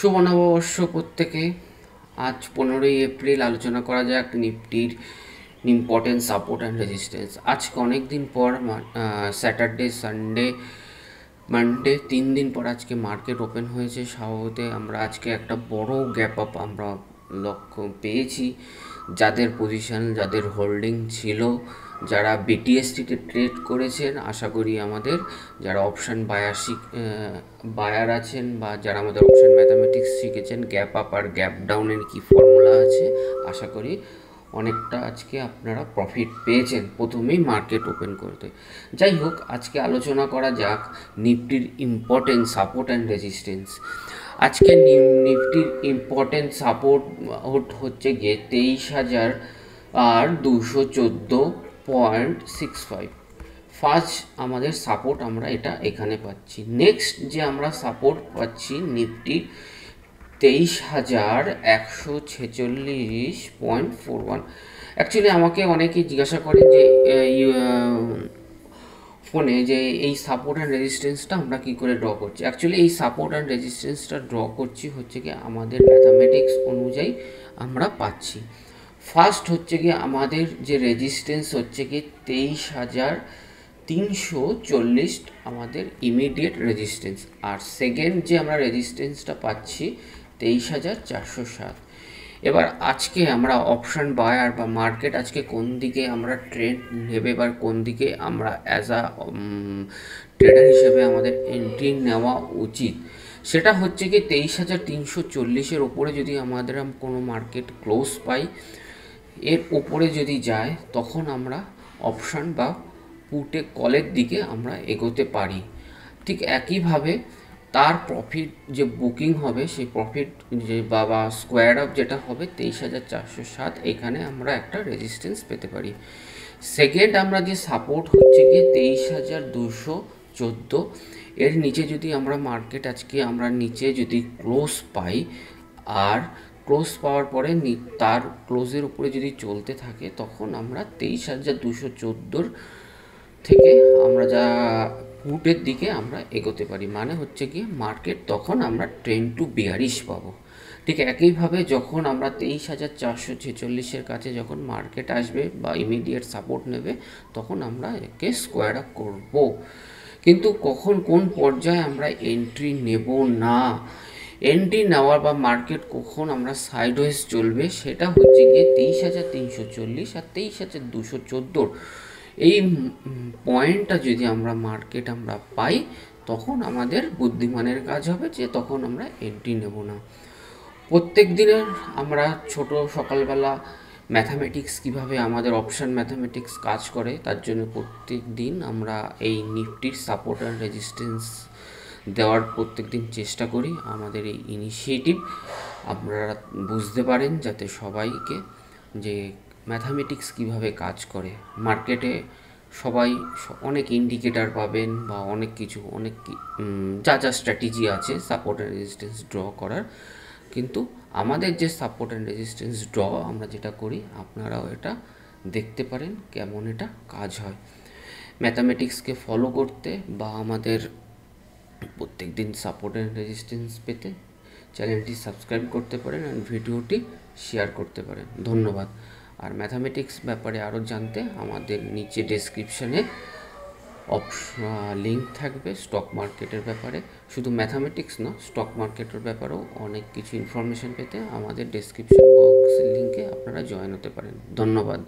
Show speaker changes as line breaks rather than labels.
শুভ নববর্ষ প্রত্যেকে। আজ 15ই এপ্রিল। আলোচনা করা যাক নিফটির ইম্পর্টেন্ট সাপোর্ট অ্যান্ড রেজিস্ট্যান্স। আজকে অনেক দিন পর স্যাটারডে, সানডে, মানডে 3 দিন পর আজকে মার্কেট ওপেন হয়েছে। স্বভাবতে আমরা আজকে একটা বড় গ্যাপ আপ আমরা লক্ষ্য পেয়েছি। যাদের পজিশন, যাদের হোল্ডিং ছিল, যারা বিটিএসটিতে ট্রেড করেছেন, আশা করি আমাদের যারা অপশান বায়ার আছেন বা যারা আমাদের অপশান ম্যাথামেটিক্স শিখেছেন, গ্যাপ আপ আর গ্যাপ ডাউনের কী ফর্মুলা আছে, আশা করি অনেকটা আজকে আপনারা প্রফিট পেয়েছেন প্রথমেই মার্কেট ওপেন করতে। যাই হোক, আজকে আলোচনা করা যাক নিফটির ইম্পর্টেন্ট সাপোর্ট অ্যান্ড রেজিস্ট্যান্স। আজকে নিফটির ইম্পর্টেন্ট সাপোর্ট হচ্ছে গিয়ে 23,214.65। ফার্স্ট আমাদের সাপোর্ট আমরা এটা এখানে পাচ্ছি। নেক্সট যে আমরা সাপোর্ট পাচ্ছি নিফটির 23,146.41। অ্যাকচুয়ালি আমাকে অনেকেই জিজ্ঞাসা করেন যে ফোনে যে এই সাপোর্ট অ্যান্ড রেজিস্ট্যান্সটা আমরা কী করে ড্র করছি। অ্যাকচুয়ালি এই সাপোর্ট অ্যান্ড রেজিস্ট্যান্সটা ড্র করছি হচ্ছে কি আমাদের ম্যাথামেটিক্স অনুযায়ী আমরা পাচ্ছি। ফার্স্ট হচ্ছে কি আমাদের যে রেজিস্ট্যান্স হচ্ছে কি 23,340 আমাদের ইমিডিয়েট রেজিস্ট্যান্স। আর সেকেন্ড যে আমরা রেজিস্ট্যান্সটা পাচ্ছি 23,407। এবার আজকে আমরা অপশান বায়ার বা মার্কেট আজকে কোন দিকে আমরা ট্রেন্ড নেবে বা কোন দিকে আমরা অ্যাজ আ ট্রেডার হিসেবে আমাদের এন্ট্রি নেওয়া উচিত, সেটা হচ্ছে কি 23,340-এর ওপরে যদি আমাদের কোনো মার্কেট ক্লোজ পাই, এর ওপরে যদি যায়, তখন আমরা অপশান বা পুটে কলের দিকে আমরা এগোতে পারি। ঠিক একইভাবে তার প্রফিট যে বুকিং হবে, সেই প্রফিট যে বা স্কোয়ার অফ যেটা হবে 23,407, এখানে আমরা একটা রেজিস্ট্যান্স পেতে পারি। সেকেন্ড আমরা যে সাপোর্ট হচ্ছে গিয়ে 23,214, এর নিচে যদি আমরা মার্কেট আজকে আমরা নিচে যদি ক্লোজ পাই, আর ক্লোজ পাওয়ার পরে তার ক্লোজের উপরে যদি চলতে থাকে, তখন আমরা 23,214 থেকে আমরা যা পুটের দিকে আমরা এগোতে পারি। মানে হচ্ছে কি মার্কেট তখন আমরা ট্রেন্ড টু বিয়ারিশ পাবো। ঠিক একইভাবে যখন আমরা 23,446-এর কাছে যখন মার্কেট আসবে বা ইমিডিয়েট সাপোর্ট নেবে, তখন আমরা একে স্কোয়ার আপ করব। কিন্তু কখন কোন পর্যায়ে আমরা এন্ট্রি নেব না, এন্ট্রি নেওয়ার বা মার্কেট কখন আমরা সাইডওয়েজ চলবে, সেটা হচ্ছে গিয়ে 23,340 আর 23,214 এই পয়েন্টটা যদি আমরা মার্কেট আমরা পাই, তখন আমাদের বুদ্ধিমানের কাজ হবে যে তখন আমরা এন্ট্রি নেব না। প্রত্যেক দিনের আমরা ছোট সকালবেলা ম্যাথামেটিক্স কিভাবে আমাদের অপশান ম্যাথামেটিক্স কাজ করে, তার জন্য প্রত্যেক দিন আমরা এই নিফটির সাপোর্ট অ্যান্ড রেজিস্ট্যান্স দেওয়ার প্রত্যেক দিন চেষ্টা করি। আমাদের এই ইনিশিয়েটিভ আপনারা বুঝতে পারেন, যাতে সবাইকে যে ম্যাথামেটিক্স কিভাবে কাজ করে। মার্কেটে সবাই অনেক ইন্ডিকেটার পাবেন বা অনেক কিছু যা যা স্ট্র্যাটেজি আছে সাপোর্ট অ্যান্ড রেজিস্ট্যান্স ড্র করার, কিন্তু আমাদের যে সাপোর্ট অ্যান্ড রেজিস্ট্যান্স ড্র আমরা যেটা করি, আপনারাও এটা দেখতে পারেন কেমন এটা কাজ হয়। ম্যাথামেটিক্সকে ফলো করতে বা আমাদের প্রত্যেক দিন সাপোর্ট অ্যান্ড রেজিস্ট্যান্স পেতে চ্যানেলটি সাবস্ক্রাইব করতে পারেন আর ভিডিওটি শেয়ার করতে পারেন। ধন্যবাদ। আর ম্যাথামেটিক্স ব্যাপারে আরও জানতে আমাদের নিচে ডেসক্রিপশানে লিঙ্ক থাকবে স্টক মার্কেটের ব্যাপারে। শুধু ম্যাথামেটিক্স না, স্টক মার্কেটের ব্যাপারেও অনেক কিছু ইনফরমেশান পেতে আমাদের ডেসক্রিপশন বক্সের লিঙ্কে আপনারা জয়েন হতে পারেন। ধন্যবাদ।